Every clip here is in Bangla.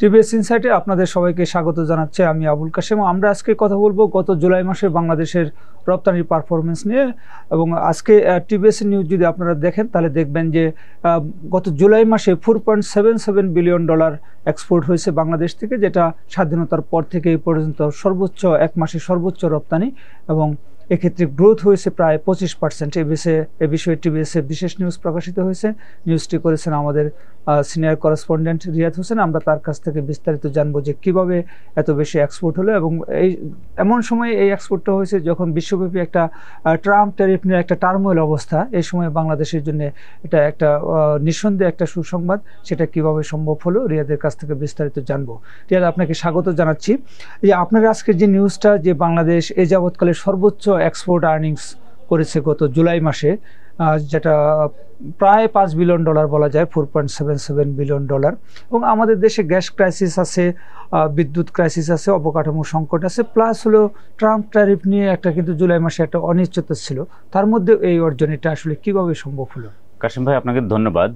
টিভিএস ইনসাইটে আপনাদের সবাইকে স্বাগত জানাচ্ছি। আমি আবুল কাশেম। আমরা আজকে কথা বলবো গত জুলাই মাসে বাংলাদেশের রপ্তানির পারফরমেন্স নিয়ে। এবং আজকে টিভিএস নিউজ যদি আপনারা দেখেন তাহলে দেখবেন যে গত জুলাই মাসে $4.77 বিলিয়ন এক্সপোর্ট হয়েছে বাংলাদেশ থেকে, যেটা স্বাধীনতার পর থেকে এই পর্যন্ত সর্বোচ্চ এক মাসে সর্বোচ্চ রপ্তানি, এবং এক্ষেত্রে গ্রোথ হয়েছে প্রায় 25%। এ বিষয়ে টিভিএস এ বিশেষ নিউজ প্রকাশিত হয়েছে। নিউজটি করেছেন আমাদের সিনিয়র করেসপন্ডেন্ট রিয়াদ হোসেন। আমরা তার কাছ থেকে বিস্তারিত জানবো যে কিভাবে এত বেশি এক্সপোর্ট হলো, এবং এই এমন সময় এই এক্সপোর্টটা হয়েছে যখন বিশ্বব্যাপী একটা ট্রাম্প ট্যারিফ নিয়ে একটা টার্মোইল অবস্থা। এই সময় বাংলাদেশের জন্য এটা একটা নিঃসন্দেহে একটা সুসংবাদ। সেটা কিভাবে সম্ভব হলো রিয়াদের কাছ থেকে বিস্তারিত জানবো। রিয়াদ, আপনাকে স্বাগত জানাচ্ছি। যে আপনার আজকের যে নিউজটা, যে বাংলাদেশ এ যাবৎকালে সর্বোচ্চ এক্সপোর্ট আর্নিংস করেছে গত জুলাই মাসে, যেটা প্রায় $5 বিলিয়ন বলা যায়, $4.77 বিলিয়ন। এবং আমাদের দেশে গ্যাস ক্রাইসিস আছে, বিদ্যুৎ ক্রাইসিস আছে, অবকাঠামো সংকট আছে, প্লাস হলো ট্রাম্প ট্যারিফ নিয়ে একটা কিন্তু জুলাই মাসে একটা অনিশ্চয়তা ছিল। তার মধ্যে এই অর্জন, এটা আসলে কিভাবে সম্ভব হলো? কাশিম ভাই, আপনাকে ধন্যবাদ।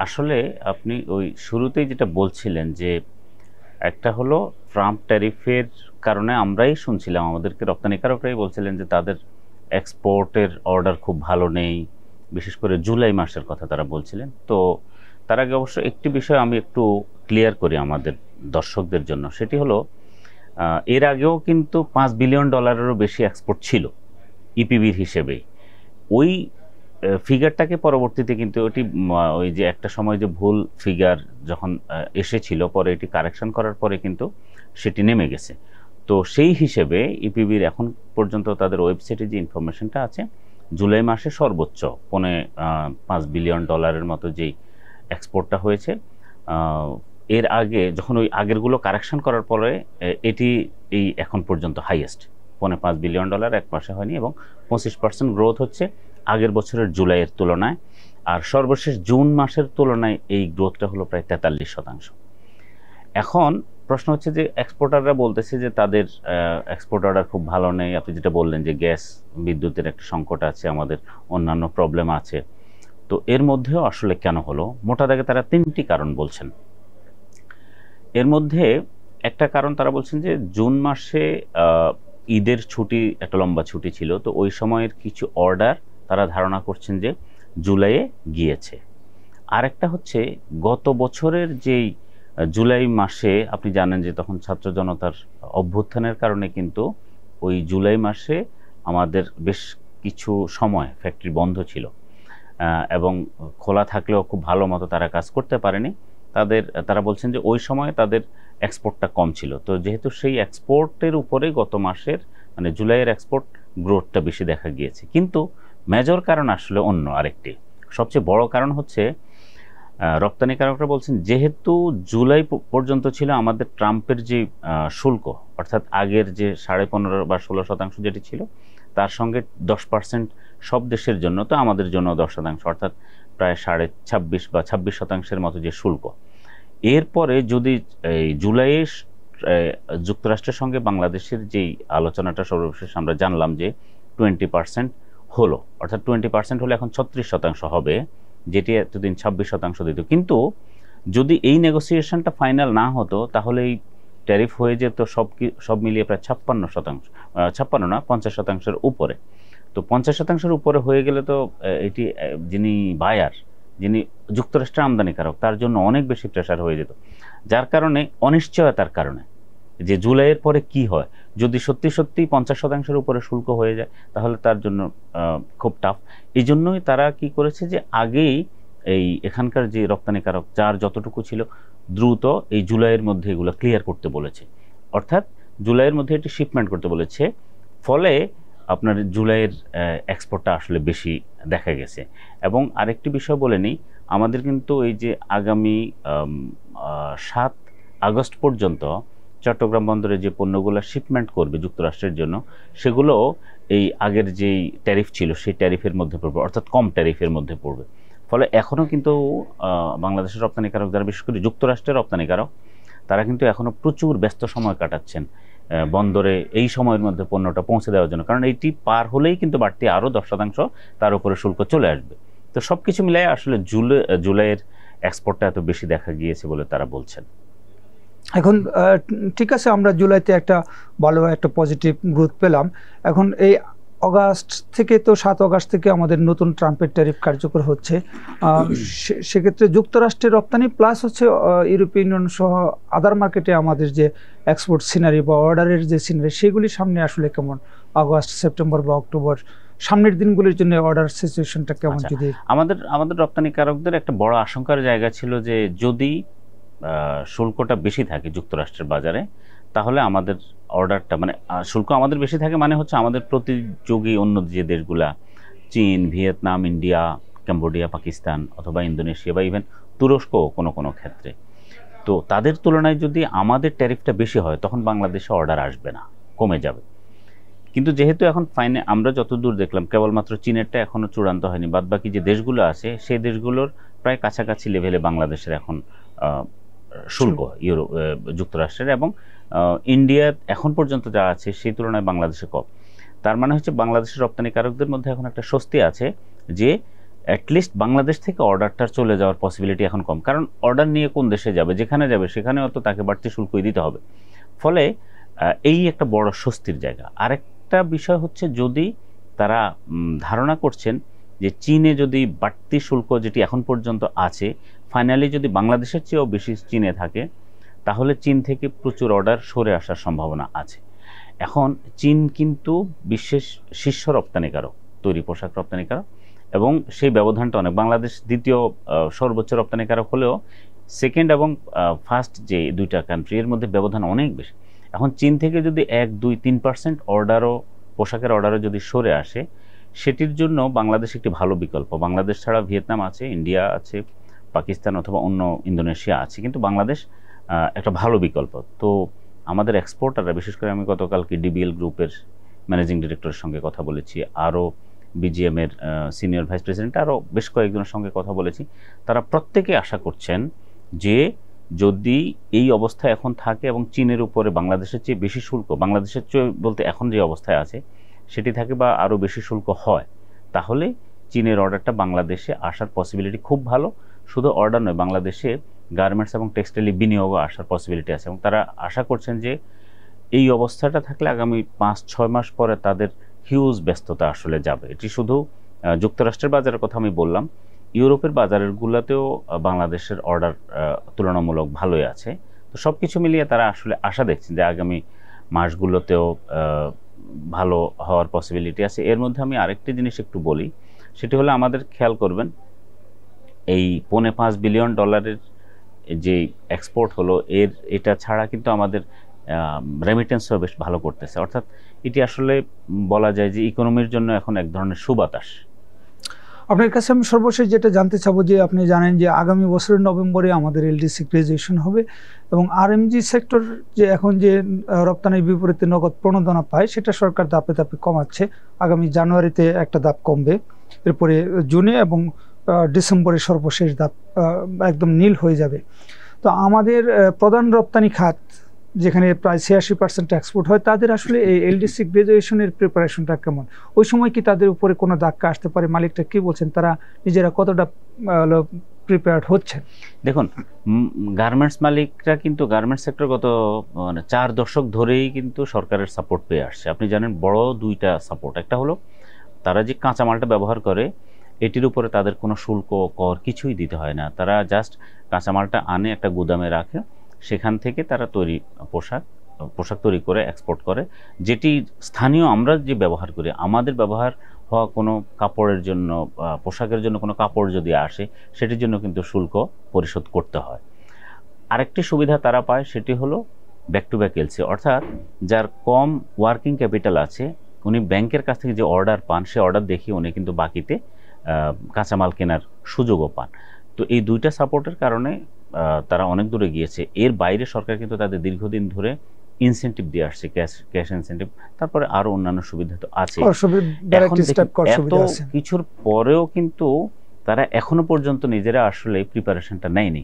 আসলে আপনি ওই শুরুতেই যেটা বলছিলেন যে একটা হলো ট্রাম্প ট্যারিফের কারণে আমরাই শুনছিলাম, আমাদেরকে রপ্তানিকারকরাই বলছিলেন যে তাদের এক্সপোর্টের অর্ডার খুব ভালো নেই, বিশেষ করে জুলাই মাসের কথা তারা বলছিলেন। তো তার আগে অবশ্য একটি বিষয় আমি একটু ক্লিয়ার করি আমাদের দর্শকদের জন্য। সেটি হলো এর আগেও কিন্তু $5 বিলিয়ন বেশি এক্সপোর্ট ছিল ইপিবির হিসেবেই। ওই ফিগারটাকে পরবর্তীতে কিন্তু ওই যে একটা সময় যে ভুল ফিগার যখন এসেছিল, পরে এটি কারেকশন করার পরে কিন্তু সেটি নেমে গেছে। তো সেই হিসেবে ইপিবির এখন পর্যন্ত তাদের ওয়েবসাইটে যে ইনফরমেশনটা আছে, জুলাই মাসে সর্বোচ্চ $5 বিলিয়ন মতো যেই এক্সপোর্টটা হয়েছে, এর আগে যখন ওই আগেরগুলো কারেকশন করার পরে এটি এই এখন পর্যন্ত হাইয়েস্ট $5 বিলিয়ন এক মাসে হয়নি, এবং 25% গ্রোথ হচ্ছে আগের বছরের জুলাইয়ের তুলনায়। আর সর্বশেষ জুন মাসের তুলনায় এই গ্রোথটা হলো প্রায় 43%। এখন প্রশ্ন হচ্ছে যে এক্সপোর্টাররা বলতেছে যে তাদের এক্সপোর্ট অর্ডার খুব ভালো নেই। আপনি যেটা বললেন যে গ্যাস বিদ্যুতের একটা সংকট আছে, আমাদের অন্যান্য প্রবলেম আছে। তো এর মধ্যেও আসলে কেন হলো, মোটা দাগে তারা 3টি কারণ বলছেন। এর মধ্যে একটা কারণ তারা বলছেন যে জুন মাসে ঈদের ছুটি, একটা লম্বা ছুটি ছিল, তো ওই সময়ের কিছু অর্ডার তারা ধারণা করছেন যে জুলাইয়ে গিয়েছে। আরেকটা হচ্ছে গত বছরের যেই জুলাই মাসে আপনি জানেন যে তখন ছাত্র জনতার অভ্যুত্থানের কারণে কিন্তু ওই জুলাই মাসে আমাদের বেশ কিছু সময় ফ্যাক্টরি বন্ধ ছিল, এবং খোলা থাকলেও খুব ভালো মতো তারা কাজ করতে পারেনি। তারা বলছেন যে ওই সময় তাদের এক্সপোর্টটা কম ছিল। তো যেহেতু সেই এক্সপোর্টের উপরে গত মাসের মানে জুলাইয়ের এক্সপোর্ট গ্রোথটা বেশি দেখা গিয়েছে। কিন্তু মেজর কারণ আসলে অন্য আরেকটি, সবচেয়ে বড় কারণ হচ্ছে রপ্তানিকারকরা বলছেন যেহেতু জুলাই পর্যন্ত ছিল আমাদের ট্রাম্পের যে শুল্ক, অর্থাৎ আগের যে 15.5 বা 16% যেটি ছিল, তার সঙ্গে 10% সব দেশের জন্য, তো আমাদের জন্য 10%, অর্থাৎ প্রায় 26.5 বা 26% মতো যে শুল্ক। এরপরে যদি এই জুলাইয়ে যুক্তরাষ্ট্রের সঙ্গে বাংলাদেশের যেই আলোচনাটা সর্বশেষ আমরা জানলাম যে 20% হলো, অর্থাৎ 20% হলে এখন 36% হবে, যেটি এতদিন 26% দিত। কিন্তু যদি এই নেগোসিয়েশনটা ফাইনাল না হতো তাহলে এই ট্যারিফ হয়ে যেত সব মিলিয়ে প্রায় 56 না 50%-এর উপরে। তো 50%-এর উপরে হয়ে গেলে তো এটি যিনি বায়ার, যিনি যুক্তরাষ্ট্রের আমদানিকারক, তার জন্য অনেক বেশি প্রেশার হয়ে যেত। যার কারণে অনিশ্চয়তার কারণে যে জুলাইয়ের পরে কি হয়, যদি সত্যি সত্যি 50%-এর উপরে শুল্ক হয়ে যায় তাহলে তার জন্য খুব টাফ। এই জন্যই তারা কি করেছে যে আগেই এই এখানকার যে রপ্তানিকারক যার যতটুকু ছিল দ্রুত এই জুলাইয়ের মধ্যে এগুলো ক্লিয়ার করতে বলেছে, অর্থাৎ জুলাইয়ের মধ্যে এটি শিপমেন্ট করতে বলেছে। ফলে আপনার জুলাইয়ের এক্সপোর্টটা আসলে বেশি দেখা গেছে। এবং আরেকটি বিষয় বলে নিই, আমাদের কিন্তু এই যে আগামী 7 আগস্ট পর্যন্ত চট্টগ্রাম বন্দরে যে পণ্যগুলো শিপমেন্ট করবে যুক্তরাষ্ট্রের জন্য, সেগুলো এই আগের যেই ট্যারিফ ছিল সেই ট্যারিফের মধ্যে পড়বে, অর্থাৎ কম ট্যারিফের মধ্যে পড়বে। ফলে এখনও কিন্তু বাংলাদেশের রপ্তানিকারক যারা, বিশেষ করে যুক্তরাষ্ট্রের রপ্তানিকারক, তারা কিন্তু এখনও প্রচুর ব্যস্ত সময় কাটাচ্ছেন বন্দরে এই সময়ের মধ্যে পণ্যটা পৌঁছে দেওয়ার জন্য, কারণ এইটি পার হলেই কিন্তু বাড়তি আরও 10% তার উপরে শুল্ক চলে আসবে। তো সব কিছু মিলাই আসলে জুলাইয়ের এক্সপোর্টটা এত বেশি দেখা গিয়েছে বলে তারা বলছেন। এখন ঠিক আছে, আমরা জুলাইতে একটা ভালো একটা পজিটিভ গ্রোথ পেলাম। এখন এই অগাস্ট থেকে, তো 7 অগাস্ট থেকে আমাদের নতুন ট্রাম্পের ট্যারিফ কার্যকর হচ্ছে। সেক্ষেত্রে যুক্তরাষ্ট্রের রপ্তানি প্লাস হচ্ছে ইউরোপিয়ান ইউনিয়ন সহ আদার মার্কেটে আমাদের যে এক্সপোর্ট সিনারি বা অর্ডারের যে সিনারি, সেগুলি সামনে আসলে কেমন? আগস্ট, সেপ্টেম্বর বা অক্টোবর সামনের দিনগুলির জন্য অর্ডার সিচুয়েশনটা কেমন? যদি আমাদের রপ্তানিকারকদের একটা বড় আশঙ্কার জায়গা ছিল যে যদি শুল্কটা বেশি থাকে যুক্তরাষ্ট্রের বাজারে, তাহলে আমাদের অর্ডারটা, মানে শুল্ক আমাদের বেশি থাকে মানে হচ্ছে আমাদের প্রতিযোগী অন্য যে দেশগুলা, চীন, ভিয়েতনাম, ইন্ডিয়া, কম্বোডিয়া, পাকিস্তান অথবা ইন্দোনেশিয়া বা ইভেন তুরস্ক কোনো কোনো ক্ষেত্রে, তো তাদের তুলনায় যদি আমাদের ট্যারিফটা বেশি হয় তখন বাংলাদেশে অর্ডার আসবে না, কমে যাবে। কিন্তু যেহেতু এখন ফাইনে আমরা যতদূর দেখলাম কেবলমাত্র চীনেরটা এখনো চূড়ান্ত হয়নি, বাদবাকি যে দেশগুলো আছে সেই দেশগুলোর প্রায় কাছাকাছি লেভেলে বাংলাদেশের এখন শুল্ক যুক্তরাষ্ট্রের, এবং ইন্ডিয়া এখন পর্যন্ত যা আছে সেই তুলনায় বাংলাদেশে কম। তার মানে হচ্ছে বাংলাদেশের রপ্তানিকারকদের মধ্যে এখন একটা স্বস্তি আছে যে অ্যাটলিস্ট বাংলাদেশ থেকে অর্ডারটা চলে যাওয়ার পসিবিলিটি এখন কম, কারণ অর্ডার নিয়ে কোন দেশে যাবে, যেখানে যাবে সেখানে অত তাকে বাড়তি শুল্কই দিতে হবে। ফলে এই একটা বড় স্বস্তির জায়গা। আরেকটা বিষয় হচ্ছে, যদি তারা ধারণা করছেন যে চীনে যদি বাড়তি শুল্ক যেটি এখন পর্যন্ত আছে ফাইনালি যদি বাংলাদেশের চেয়েও বেশি চীনে থাকে, তাহলে চীন থেকে প্রচুর অর্ডার সরে আসার সম্ভাবনা আছে। এখন চীন কিন্তু বিশ্বের শীর্ষ রপ্তানিকারক, তৈরি পোশাক রপ্তানিকারক, এবং সেই ব্যবধানটা অনেক। বাংলাদেশ দ্বিতীয় সর্বোচ্চ রপ্তানিকারক হলেও সেকেন্ড এবং ফার্স্ট যে দুইটা কান্ট্রি এর মধ্যে ব্যবধান অনেক বেশি। এখন চীন থেকে যদি 1, 2, 3% অর্ডারও, পোশাকের অর্ডারও যদি সরে আসে, সেটির জন্য বাংলাদেশ একটি ভালো বিকল্প। বাংলাদেশ ছাড়া ভিয়েতনাম আছে, ইন্ডিয়া আছে, পাকিস্তান অথবা অন্য ইন্দোনেশিয়া আছে, কিন্তু বাংলাদেশ একটা ভালো বিকল্প। তো আমাদের এক্সপোর্টাররা, বিশেষ করে আমি গতকালকে ডিবিএল গ্রুপের ম্যানেজিং ডিরেক্টরের সঙ্গে কথা বলেছি, আরও বিজিএমের সিনিয়র ভাইস প্রেসিডেন্ট, আরও বেশ কয়েকজনের সঙ্গে কথা বলেছি, তারা প্রত্যেকে আশা করছেন যে যদি এই অবস্থা এখন থাকে এবং চীনের উপরে বাংলাদেশের চেয়ে বেশি শুল্ক, বাংলাদেশের চেয়ে বলতে এখন যে অবস্থায় আছে সেটি থাকে বা আরও বেশি শুল্ক হয়, তাহলে চীনের অর্ডারটা বাংলাদেশে আসার পসিবিলিটি খুব ভালো। শুধু অর্ডার নয়, বাংলাদেশে গার্মেন্টস এবং টেক্সটাইলে বিনিয়োগও আসার পসিবিলিটি আছে, এবং তারা আশা করছেন যে এই অবস্থাটা থাকলে আগামী 5-6 মাস পরে তাদের হিউজ ব্যস্ততা আসলে যাবে। এটি শুধু যুক্তরাষ্ট্রের বাজারের কথা আমি বললাম, ইউরোপের বাজারেরগুলোতেও বাংলাদেশের অর্ডার তুলনামূলক ভালোই আছে। তো সব কিছু মিলিয়ে তারা আসলে আশা দেখছেন যে আগামী মাসগুলোতেও ভালো হওয়ার পসিবিলিটি আছে। এর মধ্যে আমি আরেকটি জিনিস একটু বলি, সেটি হলো আমাদের খেয়াল করবেন, এই $5.5 বিলিয়ন যে এক্সপোর্ট হলো, এটা ছাড়া কিন্তু আমাদের রেমিটেন্সও বেশ ভালো করতেছে। অর্থাৎ এটি আসলে বলা যায় যে ইকোনমির জন্য এখন এক ধরনের সুবাতাস। আপনার কাছে আমি সর্বশেষ যেটা জানতে চাবো, যে আপনি জানেন যে আগামী বছরের নভেম্বরে আমাদের এলডিসি গ্রাজুয়েশন হবে, এবং আরএমজি সেক্টর যে এখন যে রপ্তানির বিপরীতে নগদ প্রণোদনা পায়, সেটা সরকার ধাপে ধাপে কমাচ্ছে। আগামী জানুয়ারিতে একটা ধাপ কমবে, এরপরে জুনে এবং ডিসেম্বরে সর্বশেষ ধাপ একদম নীল হয়ে যাবে। তো আমাদের প্রধান রপ্তানি খাত, যেখানে প্রায় 86% এক্সপোর্ট হয়, তাদের আসলে এই এলডিসি গ্রাজুয়েশনের প্রিপারেশনটা কেমন? ওই সময় কি তাদের উপরে কোনো ধাক্কা আসতে পারে? মালিকটা কি বলছেন, তারা নিজেরা কতটা প্রিপেয়ার্ড হচ্ছেন? দেখুন, গার্মেন্টস মালিকরা কিন্তু গার্মেন্টস সেক্টর গত 4 দশক ধরেই কিন্তু সরকারের সাপোর্ট পেয়ে আসছে। আপনি জানেন বড় দুইটা সাপোর্ট, একটা হলো তারা যে কাঁচামালটা ব্যবহার করে এটির উপরে তাদের কোনো শুল্ক, কর কিছুই দিতে হয় না। তারা জাস্ট কাঁচামালটা আনে, একটা গুদামে রাখে, সেখান থেকে তারা পোশাক তৈরি করে এক্সপোর্ট করে, যেটি স্থানীয় আমরা যে ব্যবহার করি, আমাদের ব্যবহার হওয়া কোনো কাপড়ের জন্য, পোশাকের জন্য কোনো কাপড় যদি আসে, সেটির জন্য কিন্তু শুল্ক পরিশোধ করতে হয়। আরেকটি সুবিধা তারা পায়, সেটি হলো ব্যাক টু ব্যাক এলসি, অর্থাৎ যার কম ওয়ার্কিং ক্যাপিটাল আছে, উনি ব্যাংকের কাছ থেকে যে অর্ডার পান, সে অর্ডার দেখিয়ে উনি কিন্তু বাকিতে কাঁচামাল কেনার সুযোগও পান। তো এই দুইটা সাপোর্টের কারণে তারা অনেক দূরে গিয়েছে। এর বাইরে সরকার কিন্তু তাদের দীর্ঘদিন ধরে ইনসেন্টিভ দিয়ে আসছে, ক্যাশ ইনসেন্টিভ, তারপরে আরো অন্যান্য সুবিধা তো আছে। এত কিছুর পরেও কিন্তু তারা এখনো পর্যন্ত নিজেরা আসলে প্রিপারেশনটা নেয়নি।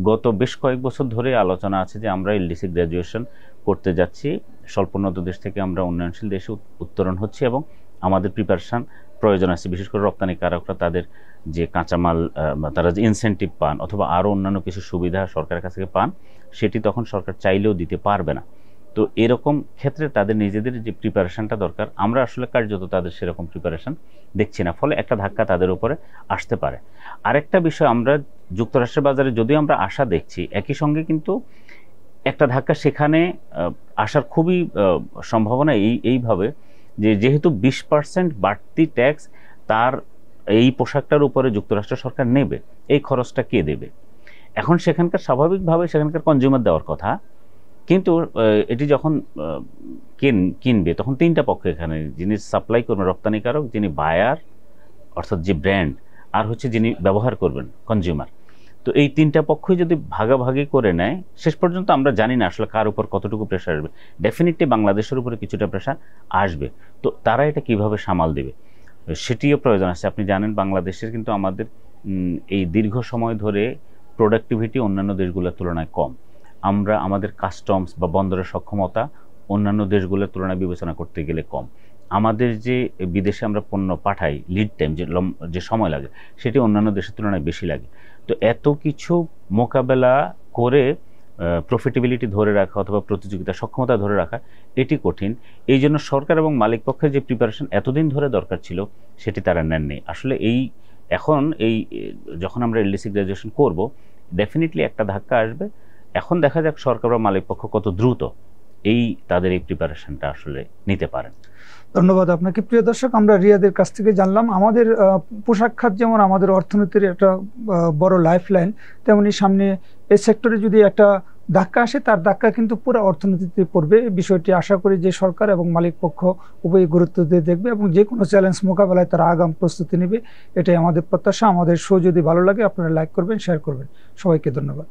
গত বেশ কয়েক বছর ধরে আলোচনা আছে যে আমরা এলডিসি গ্রাজুয়েশন করতে যাচ্ছি, স্বল্পোন্নত দেশ থেকে আমরা উন্নয়নশীল দেশে উত্তরণ হচ্ছি এবং আমাদের প্রিপারেশন প্রয়োজন আছে, বিশেষ করে রপ্তানিকারকরা তাদের যে কাঁচামাল তারা যে ইনসেন্টিভ পান অথবা আরও অন্যান্য কিছু সুবিধা সরকারের কাছ থেকে পান, সেটি তখন সরকার চাইলেও দিতে পারবে না। তো এরকম ক্ষেত্রে তাদের নিজেদের যে প্রিপারেশনটা দরকার, আমরা আসলে কার্যত তাদের সেরকম প্রিপারেশন দেখছি না, ফলে একটা ধাক্কা তাদের উপরে আসতে পারে। আরেকটা বিষয়, আমরা যুক্তরাষ্ট্রের বাজারে যদিও আমরা আশা দেখছি, একই সঙ্গে কিন্তু একটা ধাক্কা সেখানে আসার খুবই সম্ভাবনা এইভাবে যে যেহেতু 20% বাড়তি ট্যাক্স তার এই পোশাকটার উপরে যুক্তরাষ্ট্র সরকার নেবে, এই খরচটা কে দেবে? এখন সেখানকার স্বাভাবিকভাবে সেখানকার কনজিউমার দেওয়ার কথা, কিন্তু এটি যখন কিনবে তখন তিনটা পক্ষ এখানে, যিনি সাপ্লাই করবেন রপ্তানিকারক, যিনি বায়ার অর্থাৎ যে ব্র্যান্ড, আর হচ্ছে যিনি ব্যবহার করবেন কনজিউমার। তো এই তিনটা পক্ষই যদি ভাগাভাগি করে নেয়, শেষ পর্যন্ত আমরা জানি না আসলে কার উপর কতটুকু প্রেশার আসবে। ডেফিনেটলি বাংলাদেশের উপরে কিছুটা প্রেশার আসবে, তো তারা এটা কিভাবে সামাল দেবে সেটিও প্রয়োজন আছে। আপনি জানেন বাংলাদেশের কিন্তু আমাদের এই দীর্ঘ সময় ধরে প্রোডাক্টিভিটি অন্যান্য দেশগুলোর তুলনায় কম। আমরা আমাদের কাস্টমস বা বন্দরের সক্ষমতা অন্যান্য দেশগুলোর তুলনায় বিবেচনা করতে গেলে কম। আমাদের যে বিদেশে আমরা পণ্য পাঠাই, লিড টাইম যে সময় লাগে, সেটি অন্যান্য দেশের তুলনায় বেশি লাগে। তো এত কিছু মোকাবেলা করে প্রফিটেবিলিটি ধরে রাখা অথবা প্রতিযোগিতা সক্ষমতা ধরে রাখা এটি কঠিন। এই জন্য সরকার এবং মালিক পক্ষের যে প্রিপারেশন এতদিন ধরে দরকার ছিল, সেটি তারা নেননি। আসলে এখন যখন আমরা এলডিসি গ্র্যাজুয়েশন করব, ডেফিনেটলি একটা ধাক্কা আসবে। এখন দেখা যাক সরকার বা মালিক পক্ষ কত দ্রুত তাদের এই প্রিপারেশনটা আসলে নিতে পারেন। ধন্যবাদ আপনাকে। প্রিয় দর্শক, আমরা রিয়াদের কাছ থেকে জানলাম আমাদের পোশাক খাত যেমন আমাদের অর্থনীতির একটা বড় লাইফ লাইন, তেমনি সামনে এই সেক্টরে যদি একটা ধাক্কা আসে, তার ধাক্কা কিন্তু পুরো অর্থনীতিতে পড়বে। এই বিষয়টি আশা করি যে সরকার এবং মালিক পক্ষ উভয়ই গুরুত্ব দিয়ে দেখবে এবং যে কোনো চ্যালেঞ্জ মোকাবেলায় তারা আগাম প্রস্তুতি নেবে, এটাই আমাদের প্রত্যাশা। আমাদের শো যদি ভালো লাগে আপনারা লাইক করবেন, শেয়ার করবেন। সবাইকে ধন্যবাদ।